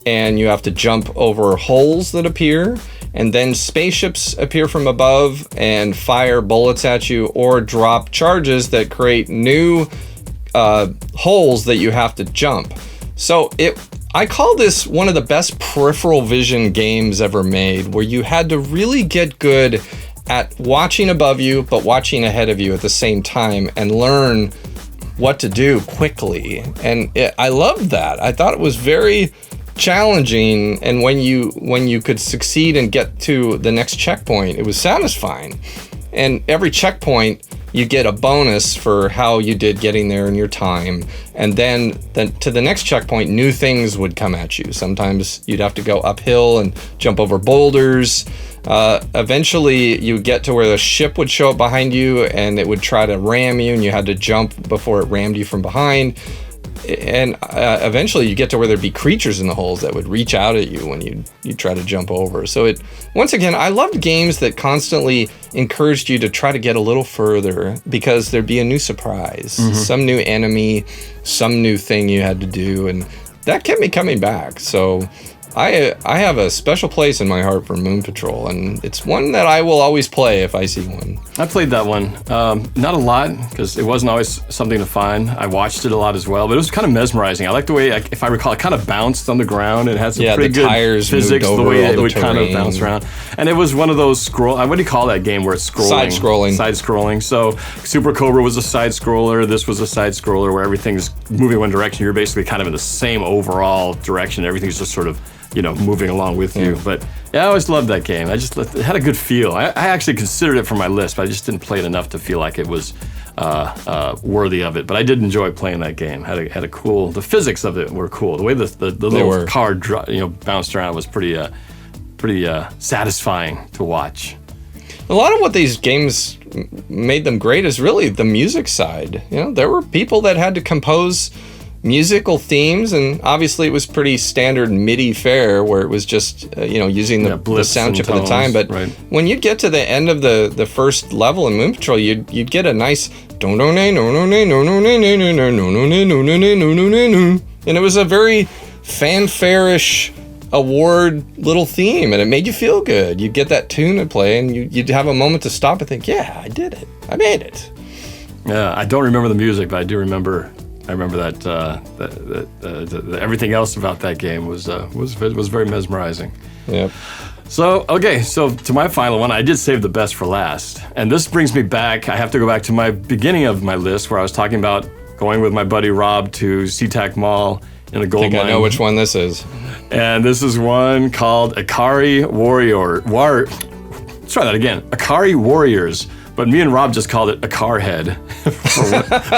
And you have to jump over holes that appear. And then spaceships appear from above and fire bullets at you or drop charges that create new holes that you have to jump. So I call this one of the best peripheral vision games ever made, where you had to really get good at watching above you, but watching ahead of you at the same time and learn what to do quickly. And I loved that. I thought it was very challenging, and when you could succeed and get to the next checkpoint, it was satisfying. And every checkpoint you get a bonus for how you did getting there in your time. And then to the next checkpoint, new things would come at you. Sometimes you'd have to go uphill and jump over boulders. Eventually, you get to where the ship would show up behind you, and it would try to ram you, and you had to jump before it rammed you from behind. And eventually you get to where there'd be creatures in the holes that would reach out at you when you try to jump over. So once again, I loved games that constantly encouraged you to try to get a little further because there'd be a new surprise, some new enemy, some new thing you had to do, and that kept me coming back. So I have a special place in my heart for Moon Patrol, and it's one that I will always play if I see one. I played that one. Not a lot, because it wasn't always something to find. I watched it a lot as well, but it was kind of mesmerizing. I like the way, if I recall, it kind of bounced on the ground. It had some pretty good tires physics, moved over the way all it the would kind of terrain. bounce around. And it was one of those what do you call that game where it's scrolling? Side-scrolling. Side-scrolling. So Super Cobra was a side-scroller. This was a side-scroller where everything's moving one direction. You're basically kind of in the same overall direction. Everything's just sort of moving along with you. But yeah, I always loved that game. It had a good feel. I actually considered it for my list, but I just didn't play it enough to feel like it was worthy of it. But I did enjoy playing that game. Had a cool. The physics of it were cool. The way the little car bounced around was pretty satisfying to watch. A lot of what these games made them great is really the music side. There were people that had to compose musical themes, and obviously it was pretty standard MIDI fare where it was just using the sound chip at the time. But when you'd get to the end of the first level in Moon Patrol, you'd get a nice and it was a very fanfare-ish award little theme, and it made you feel good. You'd get that tune to play, and you'd have a moment to stop and think, yeah, I did it. I made it. Yeah, I don't remember the music, but I do remember. I remember that everything else about that game was very mesmerizing. Yep. So to my final one, I did save the best for last, and this brings me back. I have to go back to my beginning of my list where I was talking about going with my buddy Rob to SeaTac Mall in the Gold Mine. I think I know which one this is. And this is one called Akari Warrior War. Let's try that again. Akari Warriors. But me and Rob just called it a car head.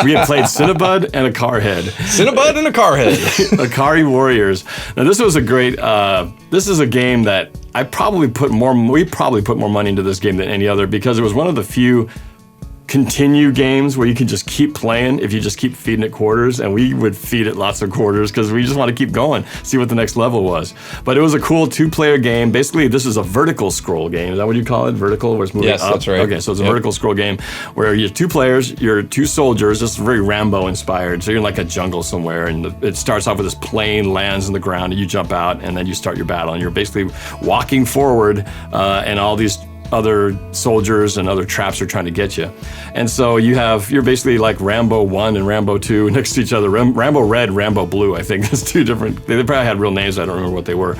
We had played Centipede and a car head. Centipede and a car head. Akari Warriors. Now this was a great. This is a game that we probably put more money into this game than any other because it was one of the few continue games where you can just keep playing if you just keep feeding it quarters, and we would feed it lots of quarters because we just want to keep going, see what the next level was. But it was a cool two-player game. Basically, this is a vertical scroll game. Is that what you call it? Vertical, where it's moving up? Yes, that's right. Okay, so it's a vertical scroll game where you're two players, you're two soldiers. This is very Rambo-inspired. So you're in like a jungle somewhere, and it starts off with this plane, lands on the ground, and you jump out, and then you start your battle. And you're basically walking forward, and all these other soldiers and other traps are trying to get you. And so you're basically like Rambo 1 and Rambo 2 next to each other. Rambo Red, Rambo Blue, I think is two different. They probably had real names. I don't remember what they were.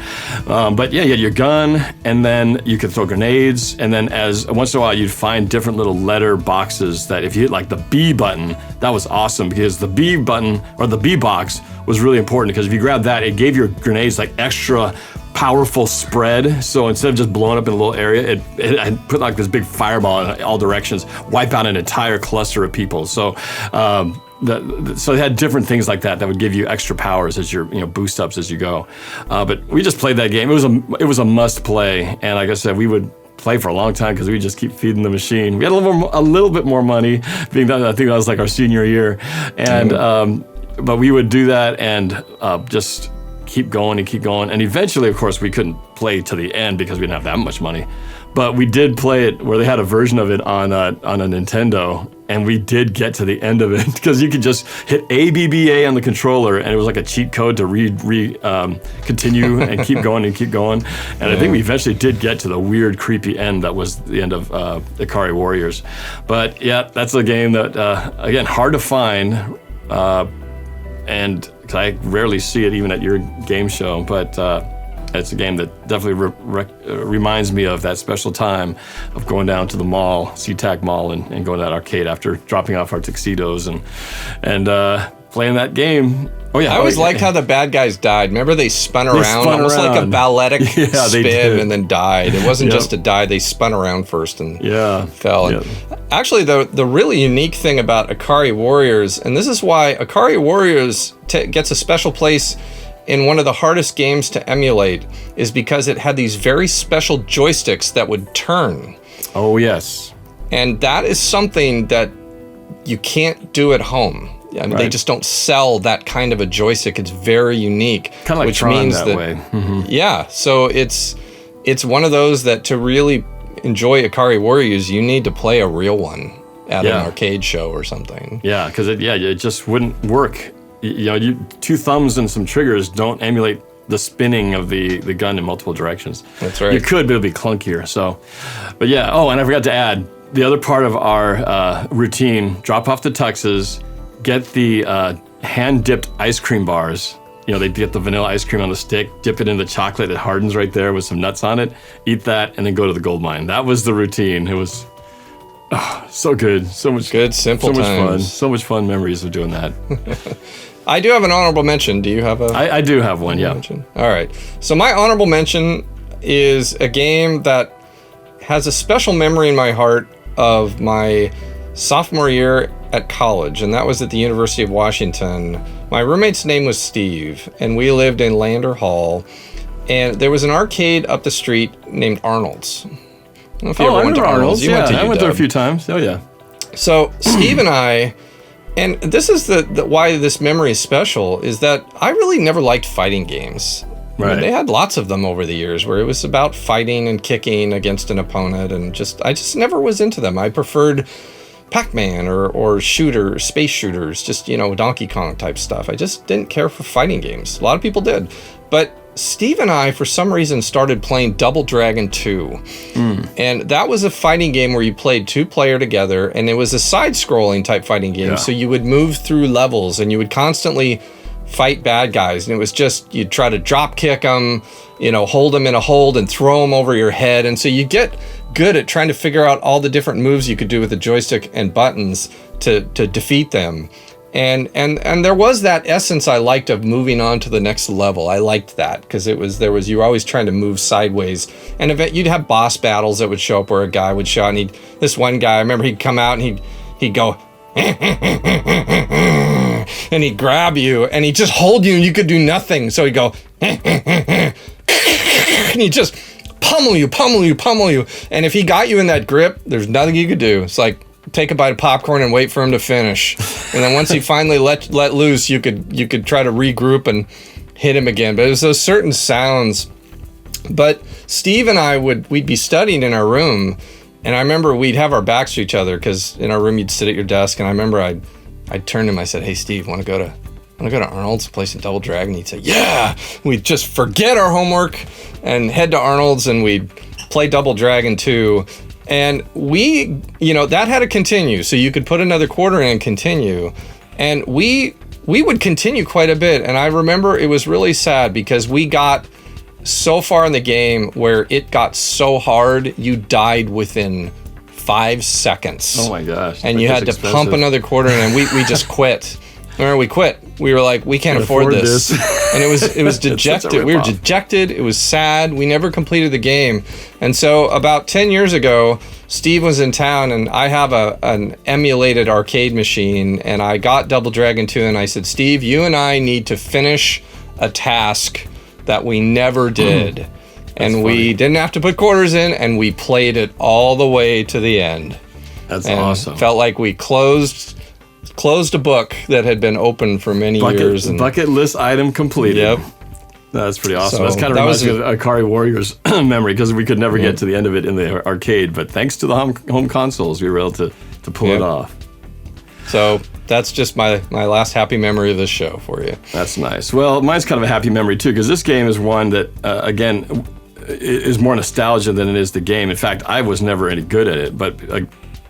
But yeah, you had your gun, and then you could throw grenades, and then once in a while you'd find different little letter boxes that if you hit like the B button, that was awesome because the B button or the B box was really important because if you grabbed that, it gave your grenades like extra powerful spread. So instead of just blowing up in a little area, it put like this big fireball in all directions, wipe out an entire cluster of people. So so it had different things like that would give you extra powers as your boost ups as you go. But we just played that game. It was a must play, and like I said, we would play for a long time because we just keep feeding the machine. We had a little bit more money, being that I think that was like our senior year, and but we would do that and just keep going, and eventually, of course, we couldn't play to the end because we didn't have that much money. But we did play it where they had a version of it on a Nintendo, and we did get to the end of it because you could just hit ABBA on the controller, and it was like a cheat code to continue and keep going. And I think we eventually did get to the weird, creepy end that was the end of Akari Warriors. But yeah, that's a game that again hard to find, and I rarely see it even at your game show, but it's a game that definitely reminds me of that special time of going down to the mall, SeaTac Mall, and going to that arcade after dropping off our tuxedos and playing that game. Oh yeah, I always liked how the bad guys died. Remember, they spun around, spun almost like a around. balletic Yeah, they spin, did. and then died. It wasn't Yep. just a die; they spun around first and Yeah. fell. And Yep. actually, the really unique thing about Akari Warriors, and this is why Akari Warriors gets a special place in one of the hardest games to emulate, is because it had these very special joysticks that would turn. Oh yes. And that is something that you can't do at home. I mean, they Right. just don't sell that kind of a joystick. It's very unique. Kind of like which Tron means that way. Mhm. Yeah, so it's one of those that to really enjoy Akari Warriors, you need to play a real one at an Yeah. arcade show or something. Yeah, because it just wouldn't work. Two thumbs and some triggers don't emulate the spinning of the gun in multiple directions. That's right. You could, but it'd be clunkier. So, but yeah. Oh, and I forgot to add the other part of our routine: drop off the tuxes, get the hand-dipped ice cream bars. They get the vanilla ice cream on the stick, dip it in the chocolate. It hardens right there with some nuts on it. Eat that, and then go to the gold mine. That was the routine. It was so good, so much Good, simple so much fun, times. so much fun memories of doing that. I do have an honorable mention. Do you have a I do have one, yeah. mention? All right. So my honorable mention is a game that has a special memory in my heart of my sophomore year at college, and that was at the University of Washington. My roommate's name was Steve, and we lived in Lander Hall, and there was an arcade up the street named Arnold's. I don't know if you ever went to Arnold's. You yeah, went to I went there a UW. few times. Oh yeah. So Steve and I, and this is the why this memory is special, is that I really never liked fighting games. I mean, Right. they had lots of them over the years where it was about fighting and kicking against an opponent, and I just never was into them. I preferred Pac-Man or space shooters, just Donkey Kong type stuff. I just didn't care for fighting games. A lot of people did, but Steve and I, for some reason, started playing Double Dragon 2. And that was a fighting game where you played two-player together, and it was a side-scrolling type fighting game. Yeah. So you would move through levels, and you would constantly fight bad guys. And it was just, you'd try to drop kick them, hold them in a hold and throw them over your head. And so you get good at trying to figure out all the different moves you could do with the joystick and buttons to defeat them. And there was that essence I liked of moving on to the next level. I liked that because you were always trying to move sideways. And you'd have boss battles that would show up where a guy would show, and this one guy, I remember he'd come out and he'd go and he'd grab you and he'd just hold you and you could do nothing. So he'd go and he'd just pummel you. And if he got you in that grip, there's nothing you could do. It's like take a bite of popcorn and wait for him to finish. And then once he finally let loose, you could try to regroup and hit him again. But it was those certain sounds. But Steve and I we'd be studying in our room, and I remember we'd have our backs to each other because in our room you'd sit at your desk, and I remember I'd turn to him, I said, "Hey Steve, want to go to Arnold's, play some Double Dragon?" He'd say, "Yeah." We'd just forget our homework and head to Arnold's, and we'd play Double Dragon 2. And we, that had to continue. So you could put another quarter in and continue. And we would continue quite a bit. And I remember it was really sad because we got so far in the game where it got so hard, you died within 5 seconds. Oh my gosh. And you had to pump another quarter in, and we just quit. Remember, we quit. We were like, we can't afford this. And it was dejected. We were dejected. It was sad. We never completed the game. And so about 10 years ago, Steve was in town, and I have an emulated arcade machine, and I got Double Dragon 2, and I said, "Steve, you and I need to finish a task that we never did." And we didn't have to put quarters in, and we played it all the way to the end. That's and awesome. Felt like we closed a book that had been open for many years. And bucket list item completed. Yep. That's pretty awesome. So That's kind of reminds me of Akari Warrior's memory, because we could never get to the end of it in the arcade, but thanks to the home consoles, we were able to pull it off. So that's just my last happy memory of this show for you. That's nice. Well, mine's kind of a happy memory too, because this game is one that, again, is more nostalgia than it is the game. In fact, I was never any good at it, but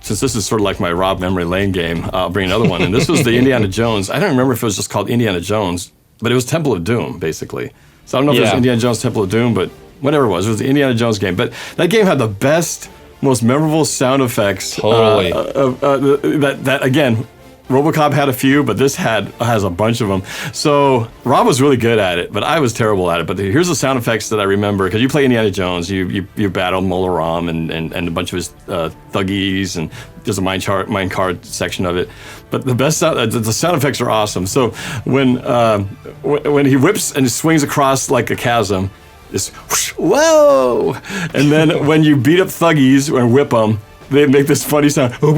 since this is sort of like my Rob Memory Lane game, I'll bring another one. And this was the Indiana Jones. I don't remember if it was just called Indiana Jones, but it was Temple of Doom, basically. So I don't know if it was Indiana Jones Temple of Doom, but whatever it was the Indiana Jones game. But that game had the best, most memorable sound effects. Totally. That again, Robocop had a few, but this has a bunch of them. So Rob was really good at it, but I was terrible at it. But here's the sound effects that I remember, because you play Indiana Jones, you battle Mola Ram and a bunch of his thuggies, and there's a mine card section of it. But the best the sound effects are awesome. So when he whips and swings across like a chasm, it's whoosh, whoa! And then when you beat up thuggies or whip them, they make this funny sound, and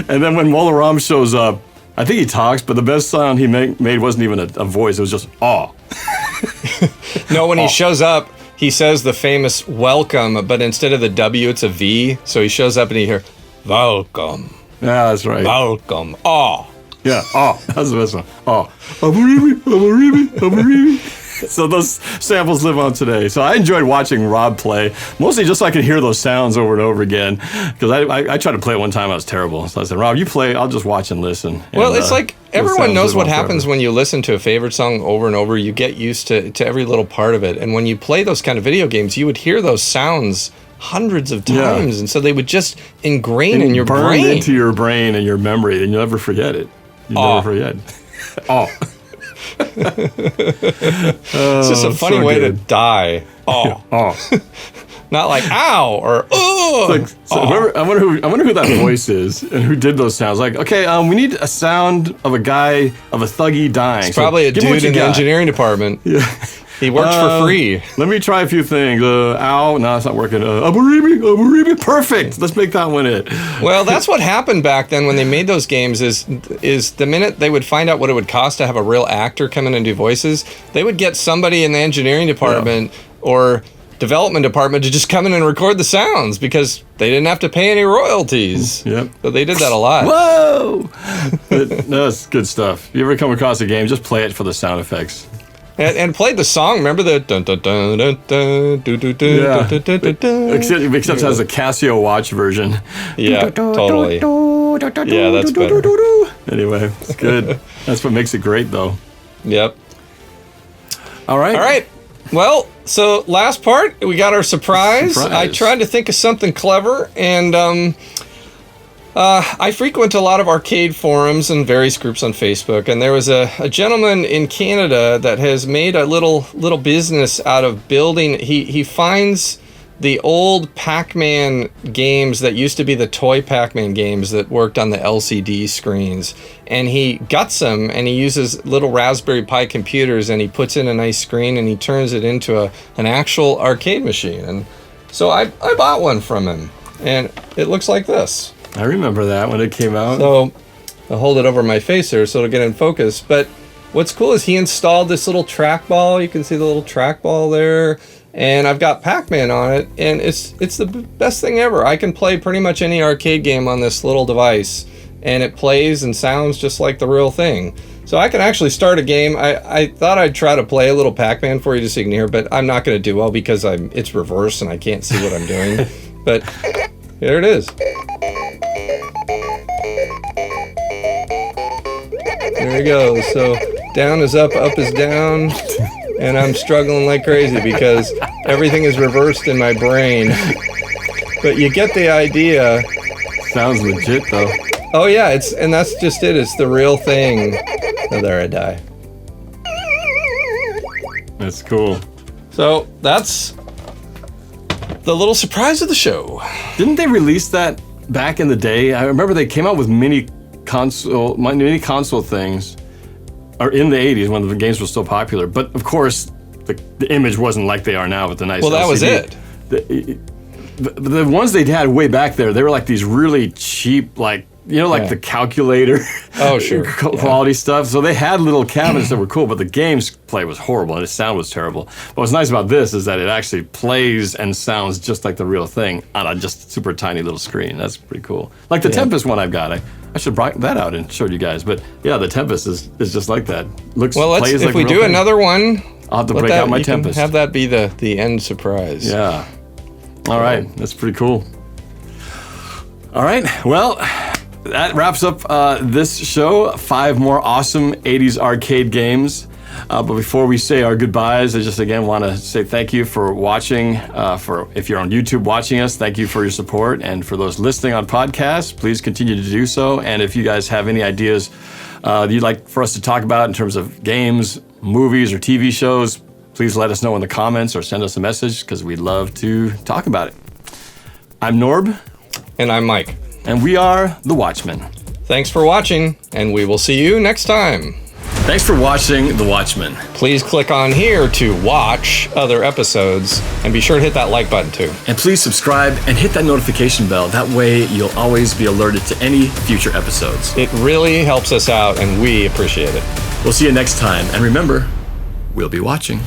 then when Mola Ram shows up, I think he talks, but the best sound he made wasn't even a voice, it was just, oh. No, when he shows up, he says the famous welcome, but instead of the W, it's a V, so he shows up and you hear, welcome. Yeah, that's right. Welcome, oh. Yeah, oh, that's the best one. Oh. So those samples live on today. So I enjoyed watching Rob play, mostly just so I could hear those sounds over and over again. Because I tried to play it one time, I was terrible. So I said, Rob, you play, I'll just watch and listen. Well, and, it's like everyone knows what happens when you listen to a favorite song over and over. You get used to every little part of it. And when you play those kind of video games, you would hear those sounds hundreds of times. And so they would just ingrain in your burn brain. into your brain and your memory, and you'll never forget it. You'll never forget. Oh. It's just a funny way to die. Oh. Oh. Not like ow or oh. I wonder who that voice is and who did those sounds. Like, okay, we need a sound of a guy, of a thuggy dying. It's probably a dude in the engineering department. Yeah. He works for free. Let me try a few things. Ow, no, it's not working. Abaribi, perfect. Let's make that one it. Well, that's what happened back then when they made those games. Is the minute they would find out what it would cost to have a real actor come in and do voices, they would get somebody in the engineering department or development department to just come in and record the sounds because they didn't have to pay any royalties. Yep. So they did that a lot. Whoa! That's good stuff. You ever come across a game, just play it for the sound effects. And played the song. Remember the dun dun dun dun dun dun dun dun dun dun dun. Except it has a Casio watch version. Yeah, totally. Yeah, that's better. Anyway, it's good. That's what makes it great, though. Yep. All right. Well, so last part, we got our surprise. I tried to think of something clever, and I frequent a lot of arcade forums and various groups on Facebook, and there was a gentleman in Canada that has made a little business out of building. He finds the old Pac-Man games that used to be the toy Pac-Man games that worked on the LCD screens, and he guts them, and he uses little Raspberry Pi computers, and he puts in a nice screen, and he turns it into an actual arcade machine. And so I bought one from him, and it looks like this. I remember that when it came out. So I'll hold it over my face here so it'll get in focus. But what's cool is he installed this little trackball. You can see the little trackball there. And I've got Pac-Man on it. And it's the best thing ever. I can play pretty much any arcade game on this little device. And it plays and sounds just like the real thing. So I can actually start a game. I thought I'd try to play a little Pac-Man for you just so you can hear. But I'm not going to do well because it's reversed and I can't see what I'm doing. But here it is. There we go. So down is up is down, and I'm struggling like crazy because everything is reversed in my brain. But you get the idea. Sounds legit though. Oh yeah, and that's just it. It's the real thing. Oh, there I die. That's cool. So that's the little surprise of the show. Didn't they release that back in the day? I remember they came out with mini console things, or in the 80s when the games were still popular. But of course, the image wasn't like they are now with the nice. Well, that LCD. was it. The ones they had way back there, they were like these really cheap, like the calculator. Oh, sure. Quality stuff. So they had little cabinets that were cool, but the games play was horrible and the sound was terrible. But what's nice about this is that it actually plays and sounds just like the real thing on a just super tiny little screen. That's pretty cool. Like the Tempest one I've got. I should brought that out and showed you guys. But yeah, the Tempest is just like that. Plays if like we do thing. Another one, I'll have to break out my Tempest. Have that be the end surprise. Yeah. All right. That's pretty cool. All right. Well, that wraps up this show. 5 more awesome 80s arcade games. But before we say our goodbyes, I just again want to say thank you for watching. If you're on YouTube watching us, thank you for your support. And for those listening on podcasts, please continue to do so. And if you guys have any ideas you'd like for us to talk about in terms of games, movies, or TV shows, please let us know in the comments or send us a message because we'd love to talk about it. I'm Norb. And I'm Mike. And we are The Watchmen. Thanks for watching, and we will see you next time. Thanks for watching The Watchmen. Please click on here to watch other episodes, and be sure to hit that like button too. And please subscribe and hit that notification bell. That way you'll always be alerted to any future episodes. It really helps us out, and we appreciate it. We'll see you next time. And remember, we'll be watching.